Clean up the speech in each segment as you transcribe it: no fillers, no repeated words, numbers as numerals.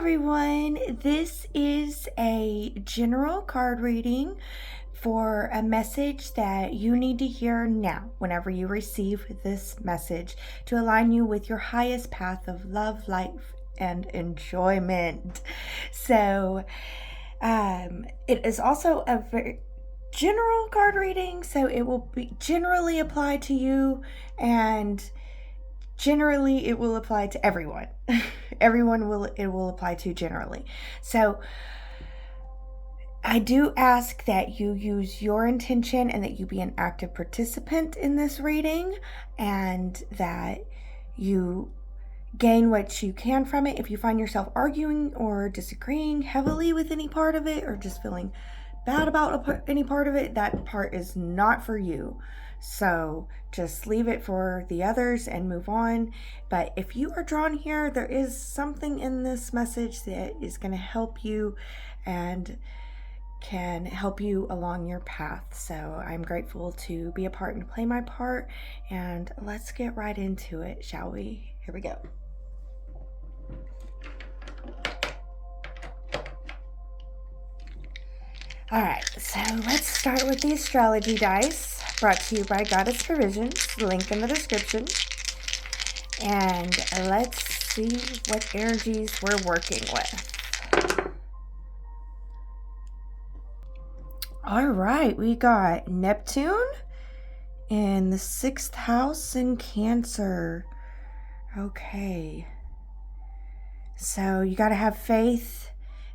everyone. This is a general card reading for a message that you need to hear now whenever you receive this message to align you with your highest path of love, life, and enjoyment. So, it is also a very general card reading, so it will be generally apply to you, and generally it will apply to everyone. It will apply to generally. So I do ask that you use your intention and that you be an active participant in this reading, and that you gain what you can from it. If you find yourself arguing or disagreeing heavily with any part of it, or just feeling bad about any part of it, that part is not for you. So just leave it for the others and move on. But if you are drawn here, there is something in this message that is going to help you and can help you along your path. So I'm grateful to be a part and play my part. And let's get right into it, shall we? Here we go. Alright, so let's start with the astrology dice, brought to you by Goddess Provisions, link in the description. And let's see what energies we're working with. Alright, we got Neptune in the 6th house in Cancer. Okay. So you gotta have faith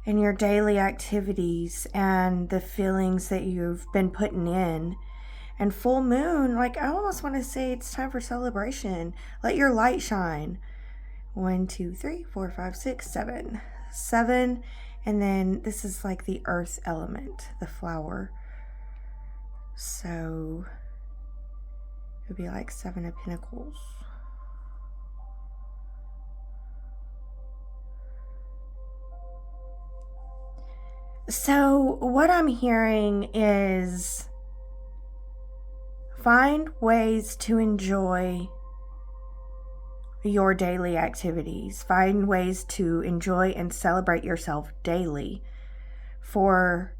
in your daily activities and the feelings that you've been putting in. And full moon, like, I almost want to say it's time for celebration. Let your light shine. 1, 2, 3, 4, 5, 6, 7. 7. And then this is like the earth element, the flower. So it would be like 7 of Pentacles. So what I'm hearing is find ways to enjoy your daily activities. Find ways to enjoy and celebrate yourself daily for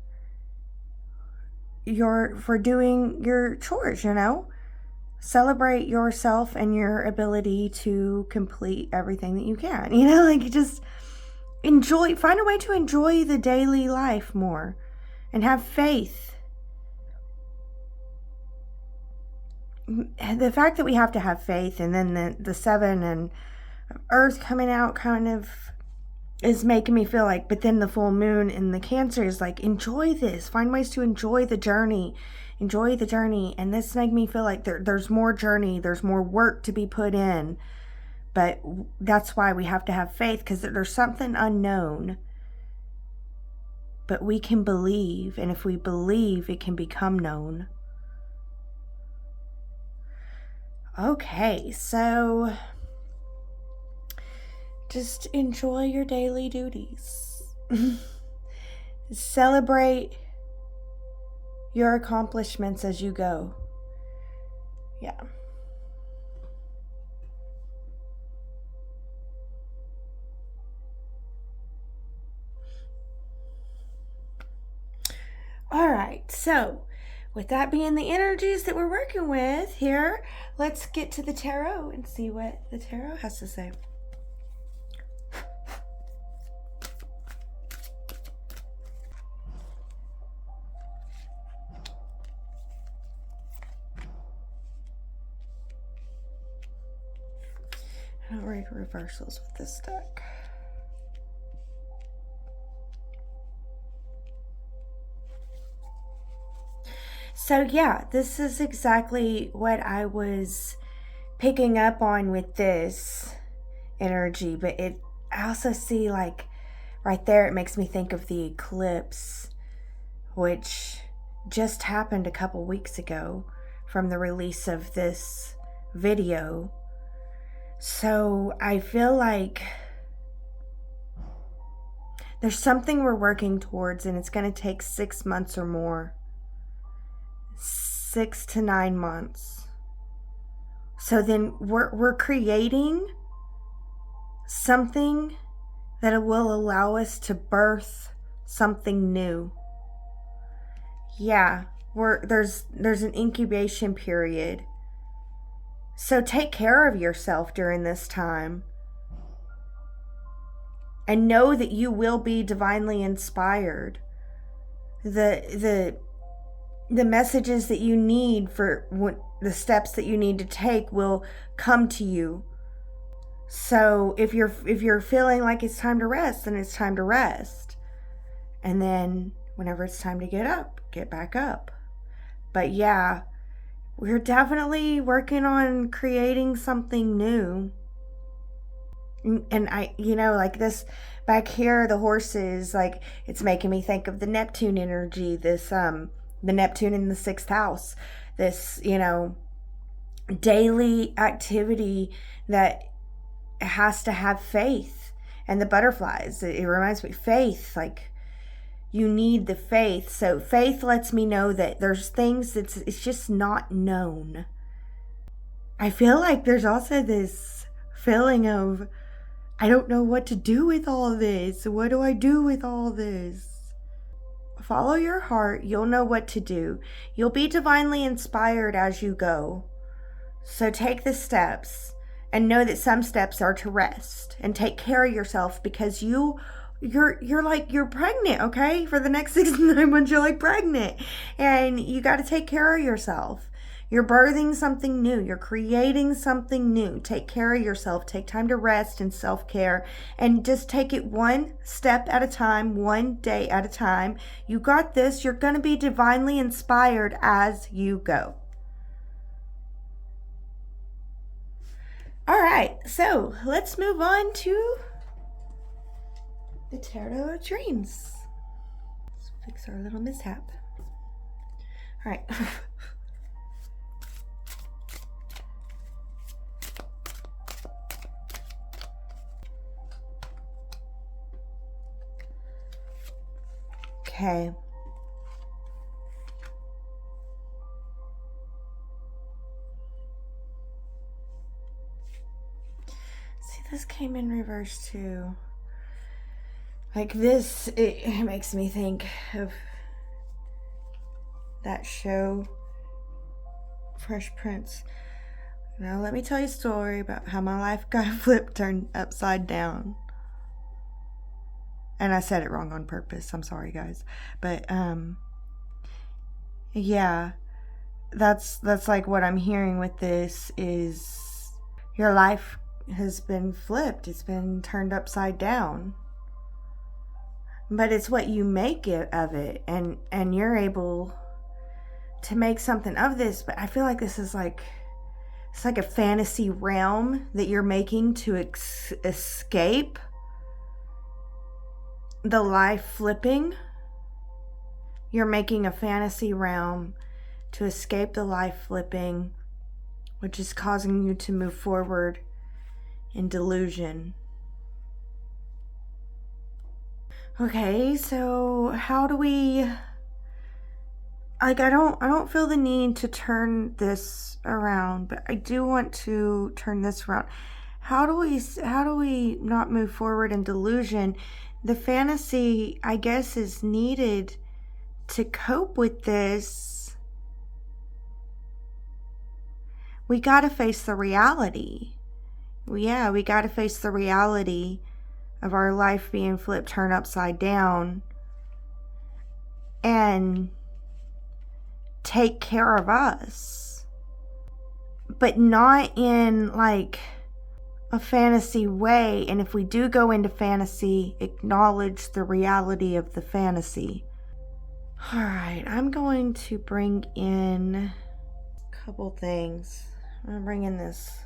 doing your chores, you know? Celebrate yourself and your ability to complete everything that you can. You know, like, just find a way to enjoy the daily life more and have faith. The fact that we have to have faith, and then the 7 and Earth coming out kind of is making me feel like, but then the full moon in the Cancer is like, enjoy this. Find ways to enjoy the journey. Enjoy the journey. And this makes me feel like there's more journey. There's more work to be put in. But that's why we have to have faith, because there's something unknown. But we can believe, and if we believe, it can become known. Okay, so just enjoy your daily duties. Celebrate your accomplishments as you go. Yeah. All right, so with that being the energies that we're working with here, let's get to the tarot and see what the tarot has to say. I don't read reversals with this deck. So yeah, this is exactly what I was picking up on with this energy, but I also see, like, right there, it makes me think of the eclipse, which just happened a couple weeks ago from the release of this video. So I feel like there's something we're working towards, and it's going to take 6 months or more. 6 to 9 months. So then we're creating something that it will allow us to birth something new. Yeah, there's an incubation period. So take care of yourself during this time. And know that you will be divinely inspired. The messages that you need for the steps that you need to take will come to you. So if you're feeling like it's time to rest, then it's time to rest. And then whenever it's time to get up, get back up. But yeah, we're definitely working on creating something new. And I, like this back here, the horses, like it's making me think of the Neptune energy, this, the Neptune in the 6th house, this, daily activity that has to have faith. And the butterflies, it reminds me, faith, like you need the faith. So faith lets me know that there's things it's just not known. I feel like there's also this feeling of, I don't know what to do with all this. What do I do with all this? Follow your heart. You'll know what to do. You'll be divinely inspired as you go. So take the steps and know that some steps are to rest and take care of yourself, because you're pregnant, okay? For the next 6 to 9 months, you're like pregnant, and you got to take care of yourself. You're birthing something new. You're creating something new. Take care of yourself. Take time to rest and self-care, and just take it one step at a time, one day at a time. You got this. You're going to be divinely inspired as you go. All right, so let's move on to the Tarot of Dreams. Let's fix our little mishap. All right. Okay. See, this came in reverse too. Like this, it makes me think of that show, Fresh Prince. Now let me tell you a story about how my life got turned upside down. And I said it wrong on purpose. I'm sorry, guys. But yeah, that's like what I'm hearing with this is your life has been flipped. It's been turned upside down. But it's what you make of it, and you're able to make something of this. But I feel like this is it's like a fantasy realm that you're making to escape the life flipping. You're making a fantasy realm to escape the life flipping, which is causing you to move forward in delusion. Okay, so how do we, I don't feel the need to turn this around, but I do want to turn this around. How do we not move forward in delusion? The fantasy, I guess, is needed to cope with this. We got to face the reality. Yeah, we got to face the reality of our life being flipped, turned upside down, and take care of us. But not in like a fantasy way. And if we do go into fantasy, acknowledge the reality of the fantasy. All right, I'm going to bring in a couple things. I'm going to bring in this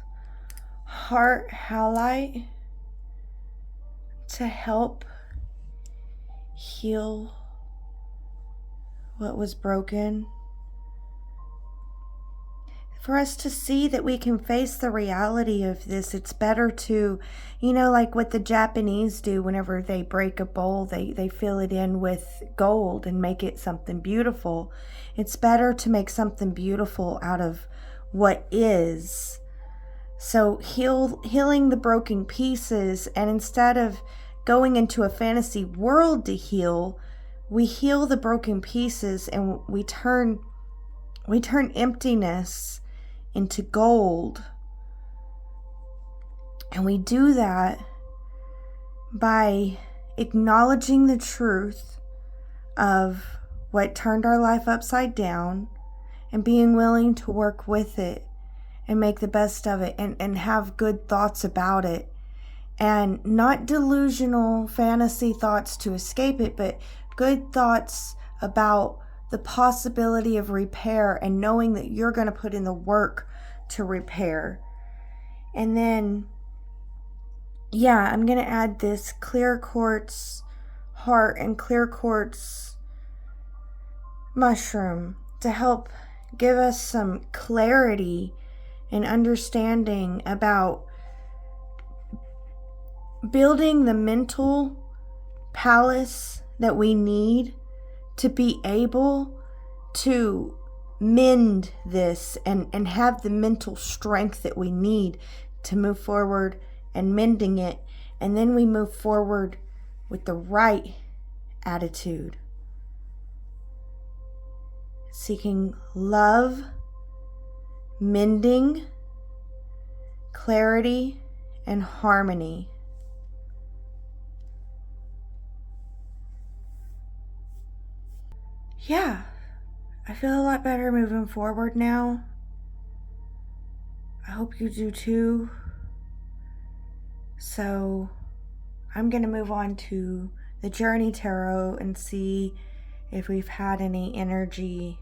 heart halite to help heal what was broken. For us to see that we can face the reality of this, it's better to, like what the Japanese do whenever they break a bowl, they fill it in with gold and make it something beautiful. It's better to make something beautiful out of what is. So healing the broken pieces, and instead of going into a fantasy world to heal, we heal the broken pieces and we turn emptiness into gold. And we do that by acknowledging the truth of what turned our life upside down and being willing to work with it and make the best of it and have good thoughts about it. And not delusional fantasy thoughts to escape it, but good thoughts about the possibility of repair and knowing that you're going to put in the work to repair. And then, I'm going to add this clear quartz heart and clear quartz mushroom to help give us some clarity and understanding about building the mental palace that we need to be able to mend this and have the mental strength that we need to move forward and mending it. And then we move forward with the right attitude, seeking love, mending, clarity, and harmony. Yeah, I feel a lot better moving forward now. I hope you do too. So I'm going to move on to the Journey Tarot and see if we've had any energy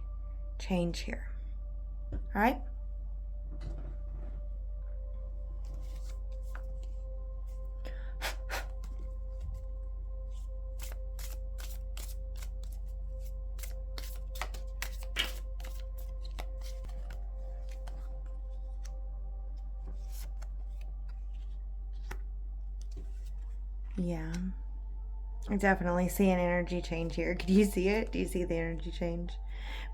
change here. All right? Yeah, I definitely see an energy change here. Can you see it? Do you see the energy change?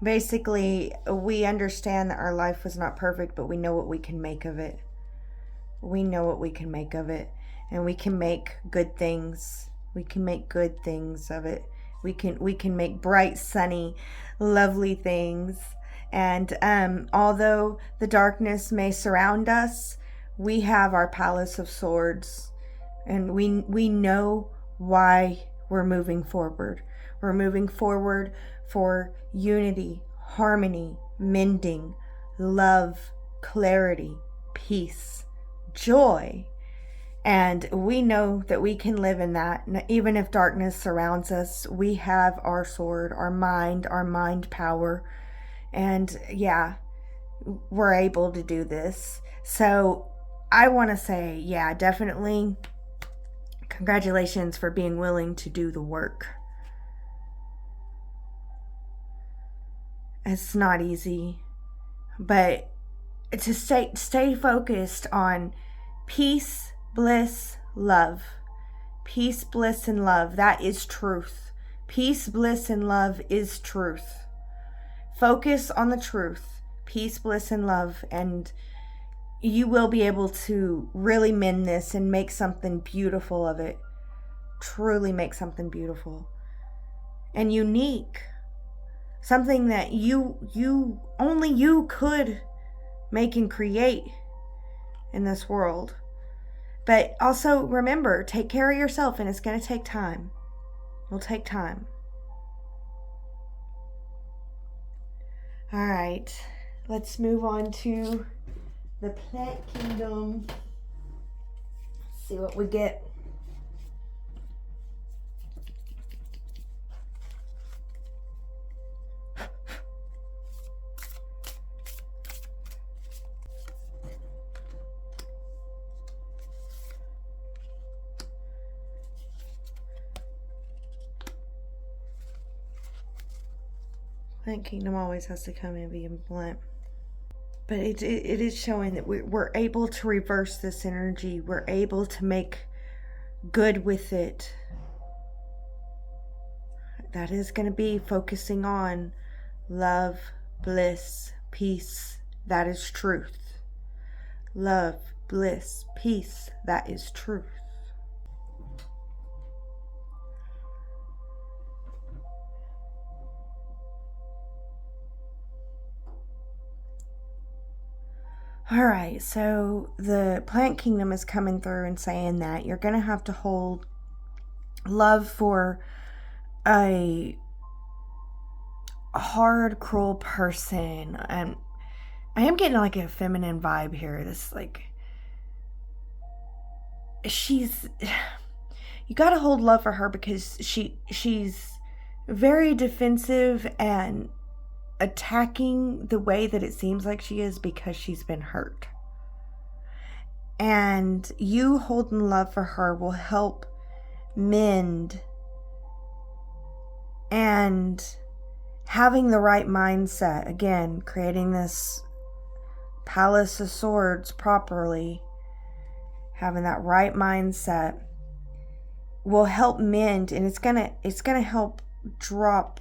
Basically, we understand that our life was not perfect, but we know what we can make of it. We know what we can make of it, and we can make good things. We can make good things of it. We can make bright, sunny, lovely things. And although the darkness may surround us, we have our Palace of Swords. And we know why we're moving forward. We're moving forward for unity, harmony, mending, love, clarity, peace, joy. And we know that we can live in that. Even if darkness surrounds us, we have our sword, our mind power. And we're able to do this. So I want to say, definitely congratulations for being willing to do the work. It's not easy, but to stay focused on peace, bliss, love. Peace, bliss, and love. That is truth. Peace, bliss, and love is truth. Focus on the truth. Peace, bliss, and love. And you will be able to really mend this and make something beautiful of it. Truly make something beautiful and unique. Something that only you could make and create in this world. But also remember, take care of yourself, and it's going to take time. It'll take time. All right, let's move on to the plant kingdom. Let's see what we get. Plant kingdom always has to come and be in blunt. But it is showing that we're able to reverse this energy. We're able to make good with it. That is going to be focusing on love, bliss, peace. That is truth. Love, bliss, peace. That is truth. All right, so the plant kingdom is coming through and saying that you're going to have to hold love for a hard, cruel person. And I am getting like a feminine vibe here. This, like, she's, you got to hold love for her because she's very defensive and attacking the way that it seems like she is because she's been hurt. And you holding love for her will help mend, and having the right mindset, again, creating this Palace of Swords properly, having that right mindset will help mend, and it's gonna help drop.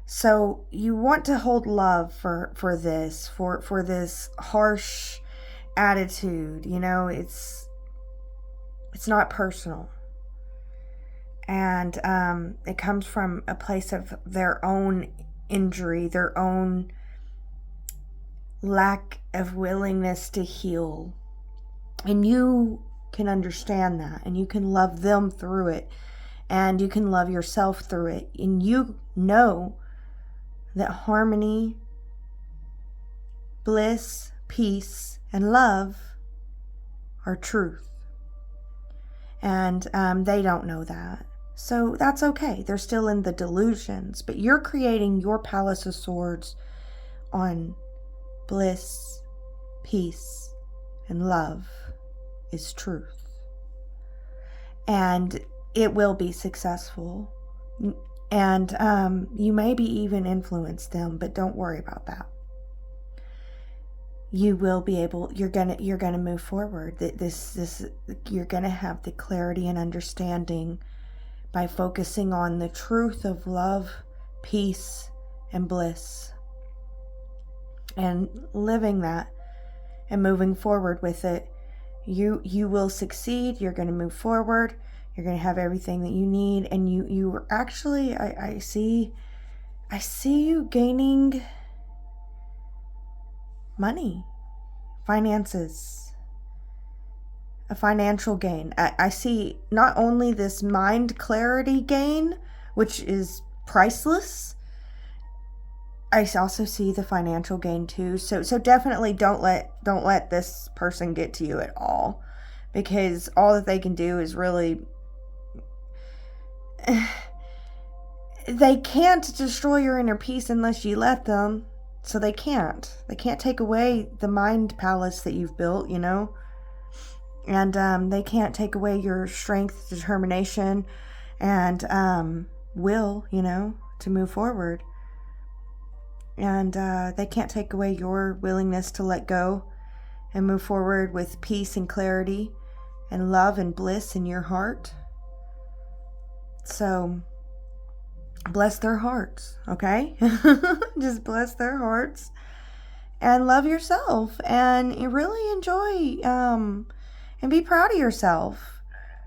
So you want to hold love for this harsh attitude. It's not personal, and it comes from a place of their own injury, their own lack of willingness to heal, and you can understand that, and you can love them through it, and you can love yourself through it, and you know that harmony, bliss, peace, and love are truth. And they don't know that. So that's okay. They're still in the delusions. But you're creating your Palace of Swords on bliss, peace, and love is truth. And it will be successful. And you maybe even influence them, but don't worry about that. You will be able, you're gonna move forward. You're gonna have the clarity and understanding by focusing on the truth of love, peace, and bliss, and living that and moving forward with it. You will succeed. You're gonna move forward. You're going to have everything that you need. And you are actually, I see you gaining money, finances, a financial gain. I see not only this mind clarity gain, which is priceless, I also see the financial gain too. So definitely don't let this person get to you at all, because all that they can do is really, they can't destroy your inner peace unless you let them. So they can't take away the mind palace that you've built, and they can't take away your strength, determination, and will, to move forward. And they can't take away your willingness to let go and move forward with peace and clarity and love and bliss in your heart. So bless their hearts, okay? Just bless their hearts and love yourself, and you really enjoy and be proud of yourself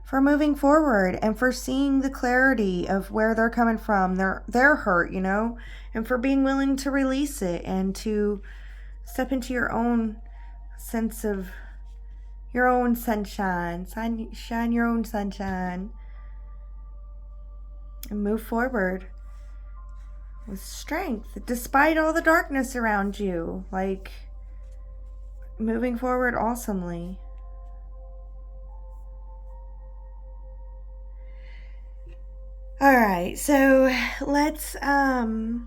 for moving forward and for seeing the clarity of where they're coming from, their hurt, and for being willing to release it and to step into your own sense of your own sunshine, shine your own sunshine, and move forward with strength despite all the darkness around you, like moving forward awesomely. All right, so let's and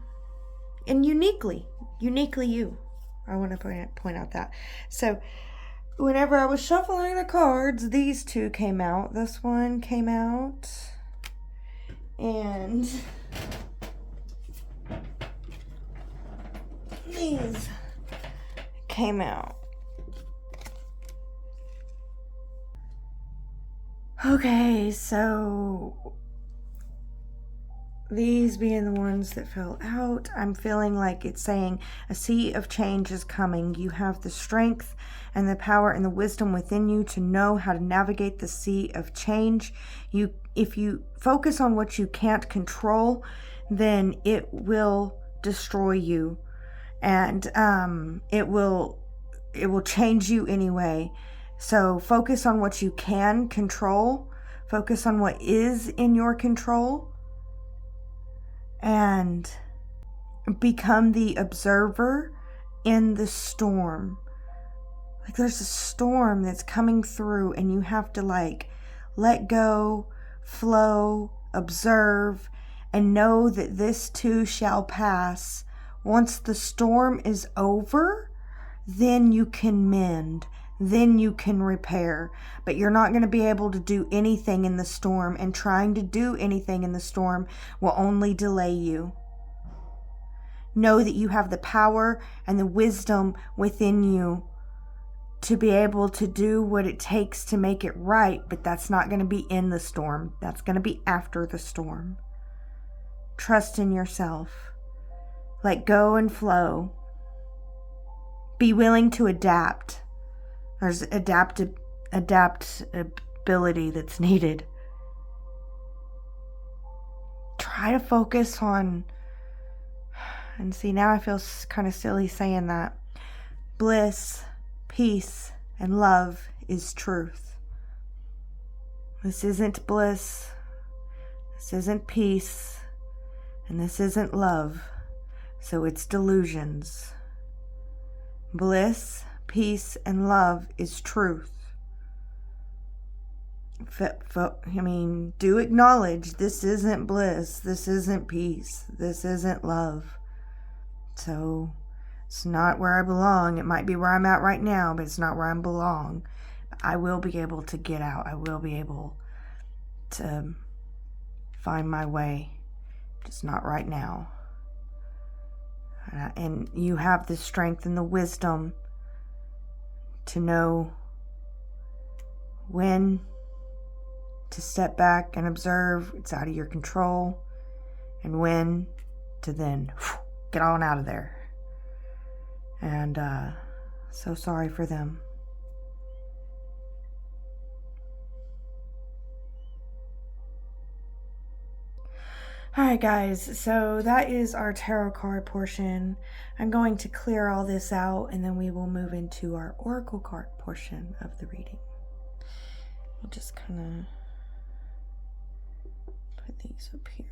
uniquely you, I want to point out that. So whenever I was shuffling the cards, these two came out. This one came out, and these came out. Okay, so these being the ones that fell out, I'm feeling like it's saying a sea of change is coming. You have the strength and the power and the wisdom within you to know how to navigate the sea of change. If you focus on what you can't control, then it will destroy you, and it will it will change you anyway. So focus on what you can control. Focus on what is in your control. And become the observer in the storm. Like there's a storm that's coming through and you have to like let go, flow, observe, and know that this too shall pass. Once the storm is over, then you can mend, then you can repair. But you're not going to be able to do anything in the storm, and trying to do anything in the storm will only delay you. Know that you have the power and the wisdom within you to be able to do what it takes to make it right, but that's not going to be in the storm. That's going to be after the storm. Trust in yourself. Let go and flow. Be willing to adapt. There's adaptability that's needed. Try to focus on, and see, now I feel kind of silly saying that. Bliss, peace, and love is truth. This isn't bliss. This isn't peace. And this isn't love. So it's delusions. Bliss, peace, and love is truth. Do acknowledge this isn't bliss. This isn't peace. This isn't love. So it's not where I belong. It might be where I'm at right now, but it's not where I belong. I will be able to get out. I will be able to find my way. Just not right now. And you have the strength and the wisdom to know when to step back and observe. It's out of your control. And when to then get on out of there. And so sorry for them. Alright guys, so that is our tarot card portion. I'm going to clear all this out and then we will move into our oracle card portion of the reading. We'll just kind of put these up here.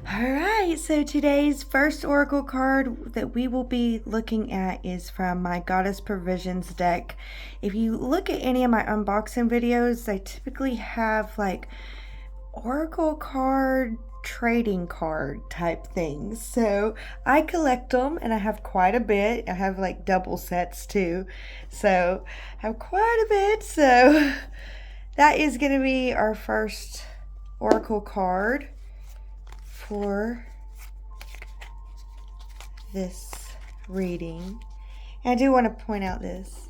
Alright, so today's first oracle card that we will be looking at is from my Goddess Provisions deck. If you look at any of my unboxing videos, I typically have like oracle card, trading card type things. So I collect them and I have quite a bit. I have like double sets too. So I have quite a bit. So that is going to be our first oracle card for this reading. And I do want to point out this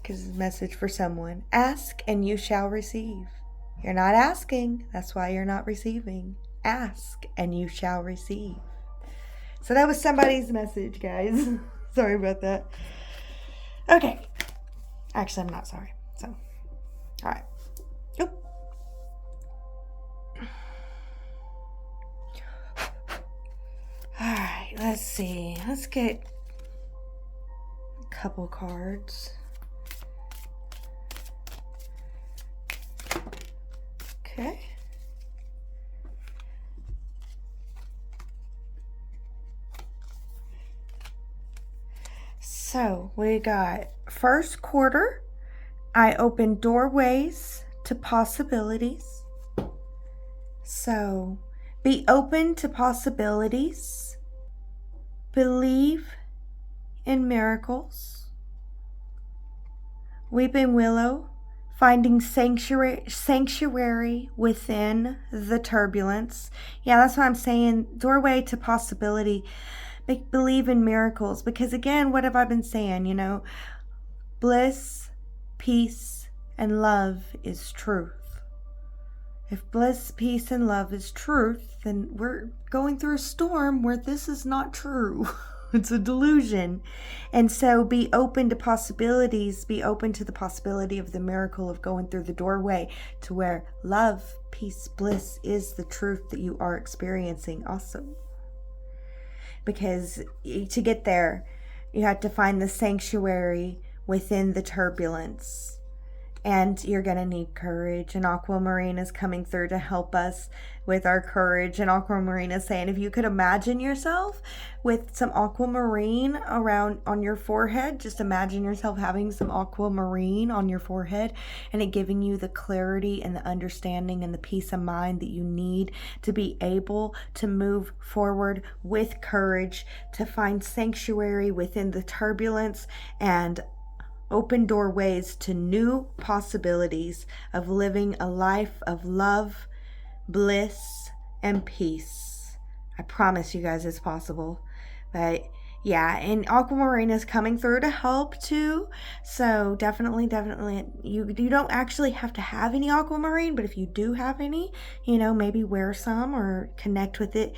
because it's a message for someone. Ask and you shall receive. You're not asking, that's why you're not receiving. Ask and you shall receive. So that was somebody's message, guys. Sorry about that. Okay. Actually, I'm not sorry. So, all right. Oop. Alright, let's see. Let's get a couple cards. Okay. So we got first quarter. I open doorways to possibilities. So be open to possibilities. Believe in miracles. Weeping willow, finding sanctuary within the turbulence. Yeah, that's what I'm saying. Doorway to possibility. Believe in miracles. Because again, what have I been saying? You know, bliss, peace, and love is truth. If bliss, peace, and love is truth, then we're going through a storm where this is not true. It's a delusion. And so be open to possibilities. Be open to the possibility of the miracle of going through the doorway to where love, peace, bliss is the truth that you are experiencing also. Because to get there, you have to find the sanctuary within the turbulence. And you're going to need courage. And Aquamarine is coming through to help us with our courage. And Aquamarine is saying, if you could imagine yourself with some aquamarine around on your forehead, just imagine yourself having some aquamarine on your forehead and it giving you the clarity and the understanding and the peace of mind that you need to be able to move forward with courage, to find sanctuary within the turbulence and open doorways to new possibilities of living a life of love, bliss, and peace. I promise you guys it's possible. But yeah, and Aquamarine is coming through to help too. So definitely, you don't actually have to have any Aquamarine, but if you do have any, maybe wear some or connect with it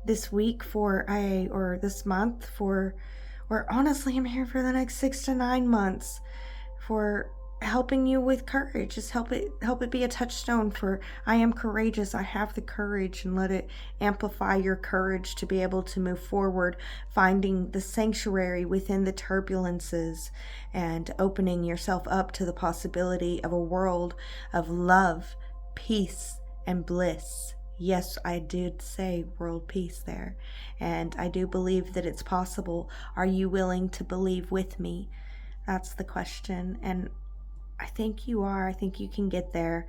this week or this month or honestly, I'm here for the next 6 to 9 months for helping you with courage. Just help it be a touchstone for I am courageous. I have the courage, and let it amplify your courage to be able to move forward, finding the sanctuary within the turbulences and opening yourself up to the possibility of a world of love, peace, and bliss. Yes, I did say world peace there. And I do believe that it's possible. Are you willing to believe with me? That's the question. And I think you are. I think you can get there.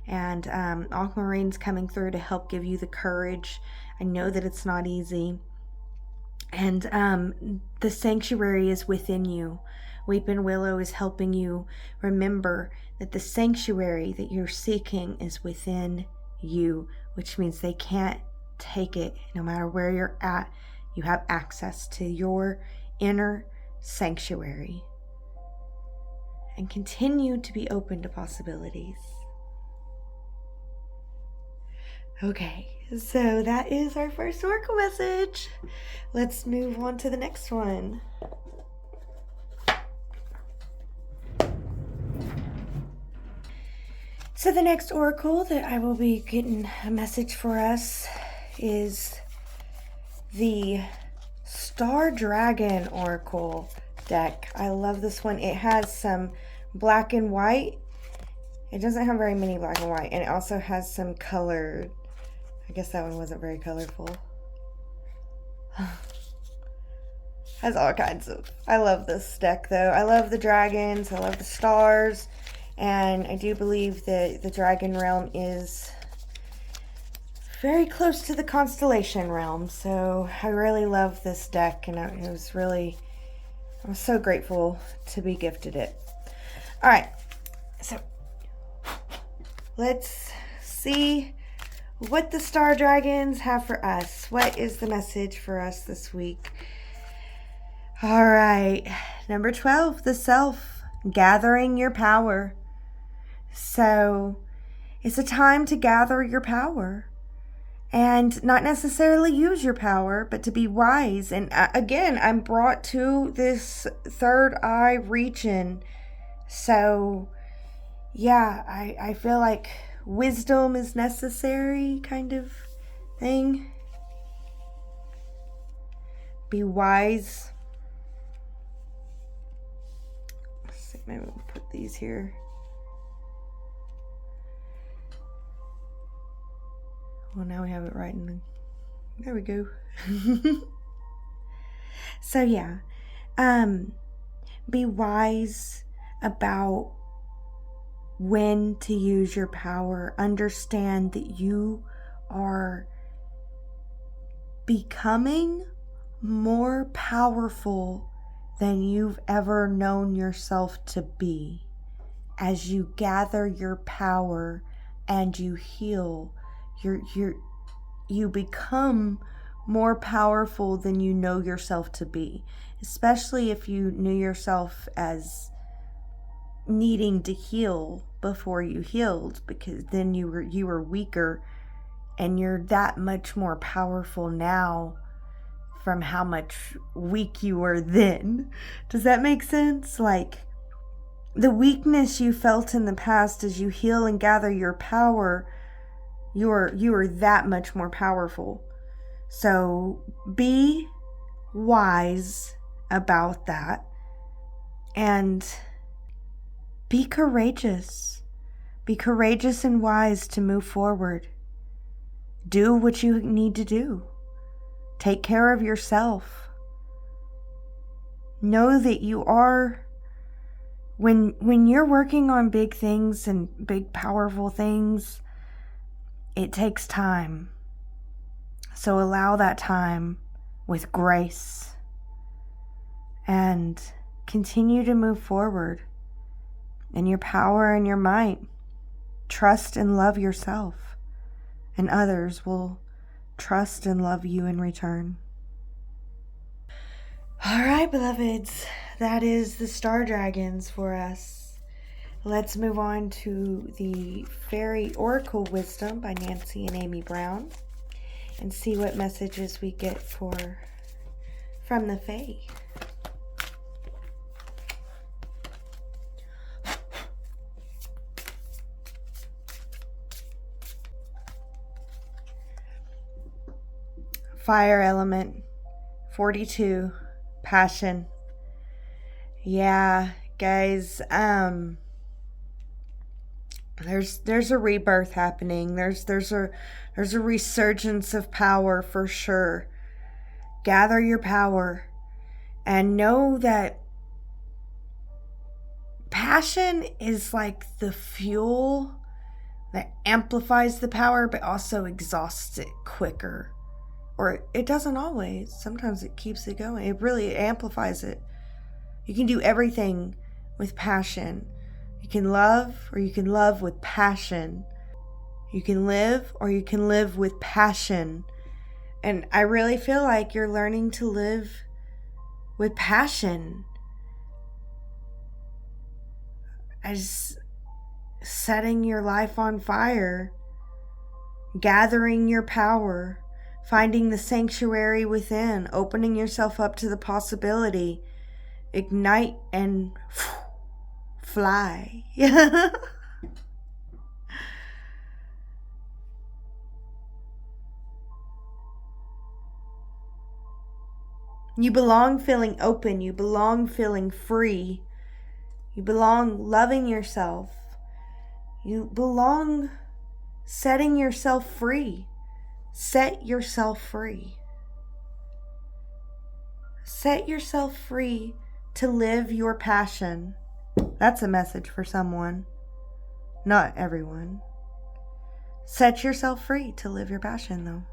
And Aquamarine's coming through to help give you the courage. I know that it's not easy. And the sanctuary is within you. Weeping Willow is helping you remember that the sanctuary that you're seeking is within you, which means they can't take it. No matter where you're at, you have access to your inner sanctuary. And continue to be open to possibilities. Okay, so that is our first oracle message. Let's move on to the next one. So the next oracle that I will be getting a message for us is the Star Dragon Oracle deck. I love this one. It has some black and white. It doesn't have very many black and white, and it also has some colored. I guess that one wasn't very colorful. Has all kinds of. I love this deck though. I love the dragons. I love the stars. And I do believe that the dragon realm is very close to the constellation realm. So I really love this deck, and I'm so grateful to be gifted it. All right, so let's see what the star dragons have for us. What is the message for us this week? All right, number 12, the self, gathering your power. So it's a time to gather your power and not necessarily use your power, but to be wise. And again, I'm brought to this third eye region. So yeah, I feel like wisdom is necessary kind of thing. Be wise. Let's see, maybe we'll put these here. Well, now we have it right in the... There we go. So yeah, be wise about when to use your power. Understand that you are becoming more powerful than you've ever known yourself to be. As you gather your power and you heal, you become more powerful than you know yourself to be, especially if you knew yourself as needing to heal before you healed, because then you were weaker, and you're that much more powerful now from how much weak you were then. Does that make sense? Like, the weakness you felt in the past, as you heal and gather your power, you are that much more powerful. So be wise about that and be courageous. Be courageous and wise to move forward. Do what you need to do. Take care of yourself. Know that you are, when you're working on big things and big powerful things, it takes time. So allow that time with grace and continue to move forward in your power and your might. Trust and love yourself, and others will trust and love you in return. All right, beloveds, that is the Star Dragons for us. Let's move on to the Fairy Oracle Wisdom by Nancy and Amy Brown and see what messages we get from the Fae. Fire element, 42, passion. Yeah, guys, there's a rebirth happening. There's a resurgence of power for sure. Gather your power and know that passion is like the fuel that amplifies the power but also exhausts it quicker. Or it doesn't always. Sometimes it keeps it going. It really amplifies it. You can do everything with passion. You can love, or you can love with passion. You can live, or you can live with passion. And I really feel like you're learning to live with passion. As setting your life on fire, gathering your power, finding the sanctuary within, opening yourself up to the possibility, ignite and fly. You belong feeling open. You belong feeling free. You belong loving yourself. You belong setting yourself free. Set yourself free. Set yourself free to live your passion. That's a message for someone. Not everyone. Set yourself free to live your passion, though.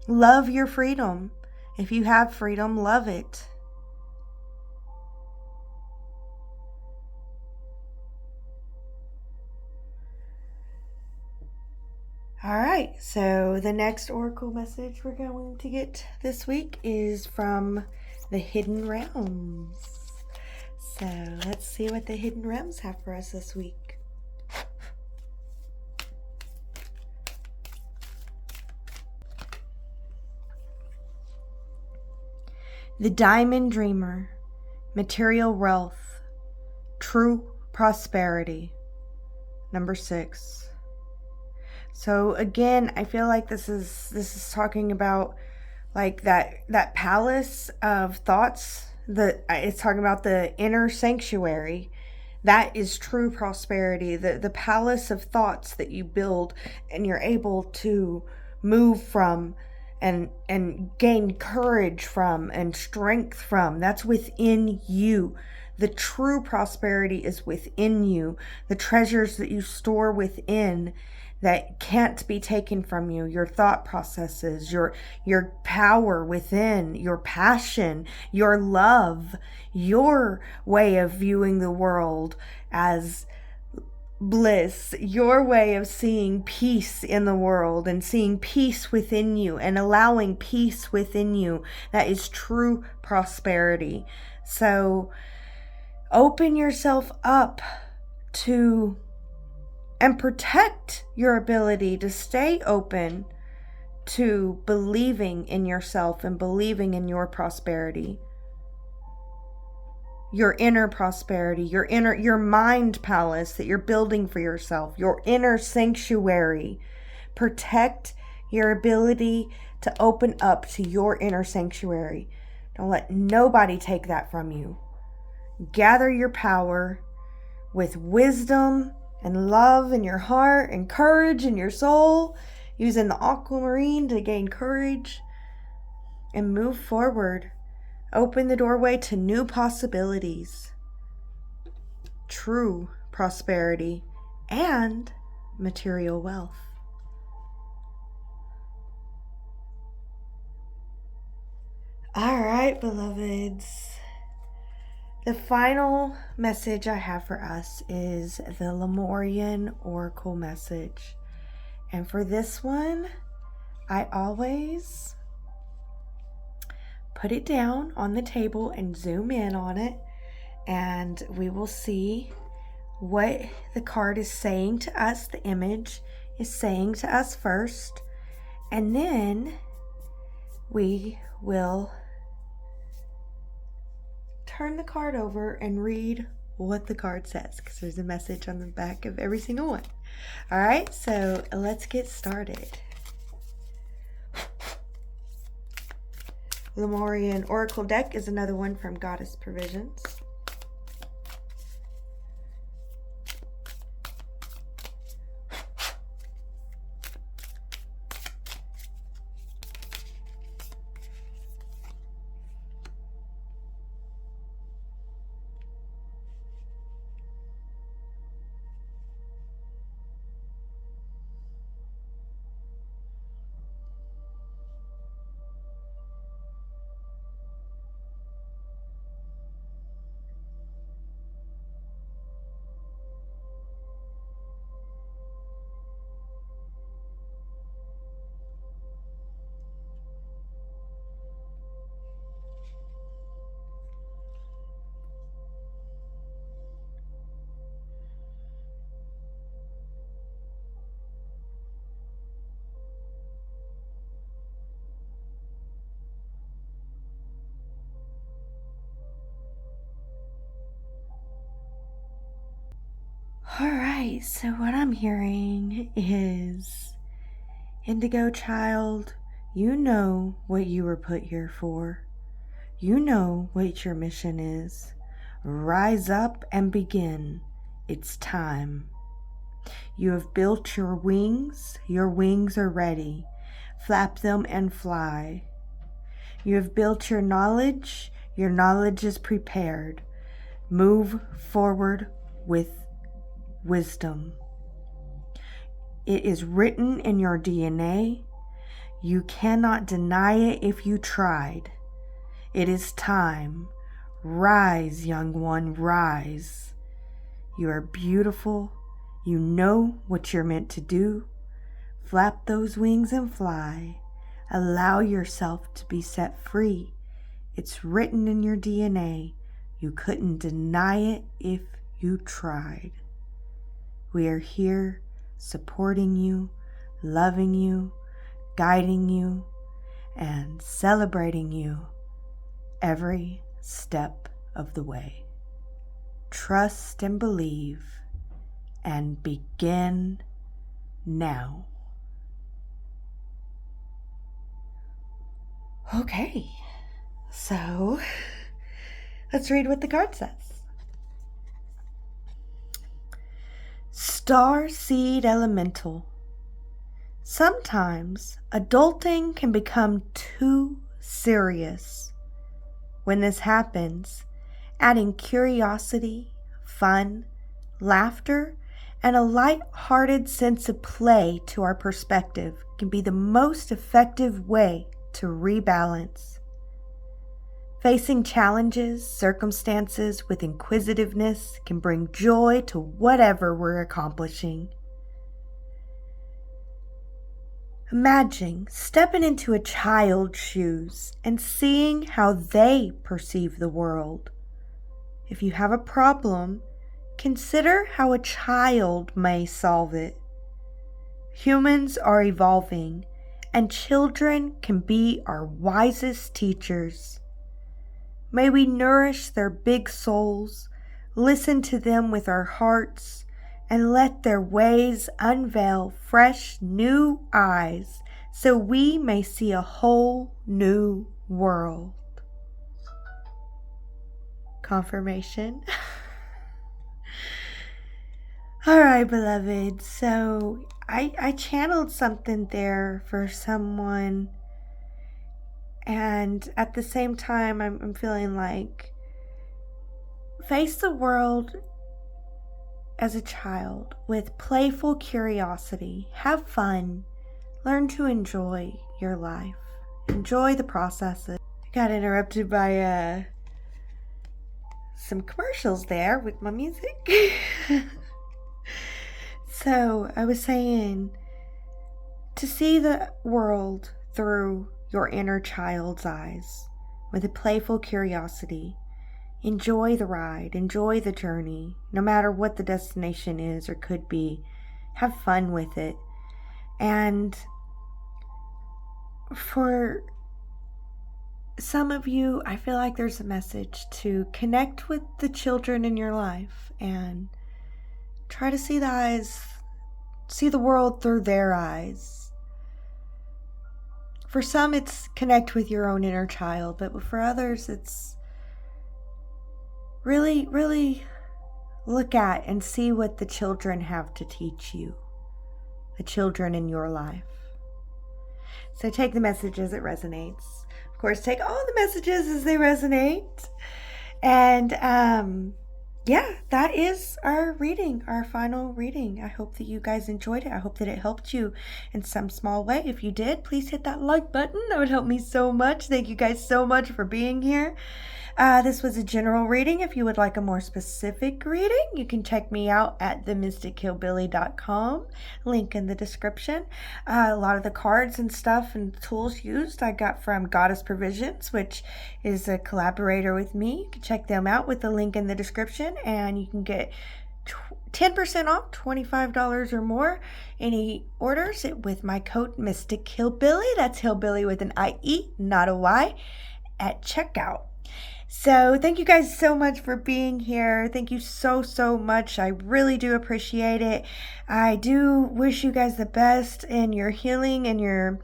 Love your freedom. If you have freedom, love it. All right, so the next oracle message we're going to get this week is from the Hidden Realms. So let's see what the Hidden Realms have for us this week. The Diamond Dreamer, material wealth, true prosperity, number 6. So again, I feel like this is talking about like that palace of thoughts. It's talking about the inner sanctuary. That is true prosperity. The palace of thoughts that you build and you're able to move from and gain courage from and strength from. That's within you. The true prosperity is within you. The treasures that you store within that can't be taken from you, your thought processes, your power within, your passion, your love, your way of viewing the world as bliss, your way of seeing peace in the world and seeing peace within you and allowing peace within you. That is true prosperity. So open yourself up to and protect your ability to stay open to believing in yourself and believing in your prosperity. Your inner prosperity, your mind palace that you're building for yourself, your inner sanctuary. Protect your ability to open up to your inner sanctuary. Don't let nobody take that from you. Gather your power with wisdom and love in your heart and courage in your soul, using the aquamarine to gain courage, and move forward. Open the doorway to new possibilities, true prosperity, and material wealth. All right, beloveds. The final message I have for us is the Lemurian Oracle message. And for this one, I always put it down on the table and zoom in on it, and we will see what the card is saying to us, the image is saying to us first, and then we will turn the card over and read what the card says, because there's a message on the back of every single one. All right, so let's get started. Lemurian Oracle deck is another one from Goddess Provisions. All right, so what I'm hearing is, Indigo child, you know what you were put here for. You know what your mission is. Rise up and begin. It's time. You have built your wings. Your wings are ready. Flap them and fly. You have built your knowledge. Your knowledge is prepared. Move forward with wisdom. It is written in your DNA. You cannot deny it if you tried. It is time. Rise, young one, rise. You are beautiful. You know what you're meant to do. Flap those wings and fly. Allow yourself to be set free. It's written in your DNA. You couldn't deny it if you tried. We are here supporting you, loving you, guiding you, and celebrating you every step of the way. Trust and believe, and begin now. Okay, so let's read what the card says. Star Seed Elemental. Sometimes adulting can become too serious. When this happens, adding curiosity, fun, laughter, and a light-hearted sense of play to our perspective can be the most effective way to rebalance. Facing challenges, circumstances with inquisitiveness can bring joy to whatever we're accomplishing. Imagine stepping into a child's shoes and seeing how they perceive the world. If you have a problem, consider how a child may solve it. Humans are evolving, and children can be our wisest teachers. May we nourish their big souls, listen to them with our hearts, and let their ways unveil fresh new eyes so we may see a whole new world. Confirmation. All right, beloved. So I channeled something there for someone, and at the same time, I'm feeling like face the world as a child with playful curiosity. Have fun. Learn to enjoy your life. Enjoy the processes. I got interrupted by some commercials there with my music. So I was saying, to see the world through your inner child's eyes with a playful curiosity. Enjoy the ride, enjoy the journey, no matter what the destination is or could be. Have fun with it. And for some of you, I feel like there's a message to connect with the children in your life and try to see the world through their eyes. For some, it's connect with your own inner child, but for others, it's really, really look at and see what the children have to teach you, the children in your life. So take the message as it resonates. Of course, take all the messages as they resonate. And yeah, that is our reading, our final reading. I hope that you guys enjoyed it. I hope that it helped you in some small way. If you did, please hit that like button. That would help me so much. Thank you guys so much for being here. This was a general reading. If you would like a more specific reading, you can check me out at themystichillbillie.com. Link in the description. A lot of the cards and stuff and tools used I got from Goddess Provisions, which is a collaborator with me. You can check them out with the link in the description, and you can get 10% off, $25 or more, any orders with my code Mystic Hillbillie. That's Hillbillie with an IE, not a Y, at checkout. So thank you guys so much for being here. Thank you so much. I really do appreciate it. I do wish you guys the best in your healing and your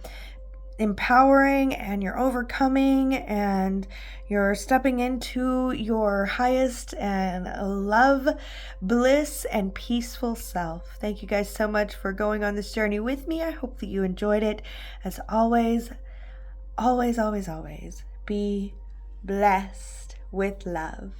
empowering and your overcoming and your stepping into your highest and love, bliss, and peaceful self. Thank you guys so much for going on this journey with me. I hope that you enjoyed it. As always, always be blessed with love.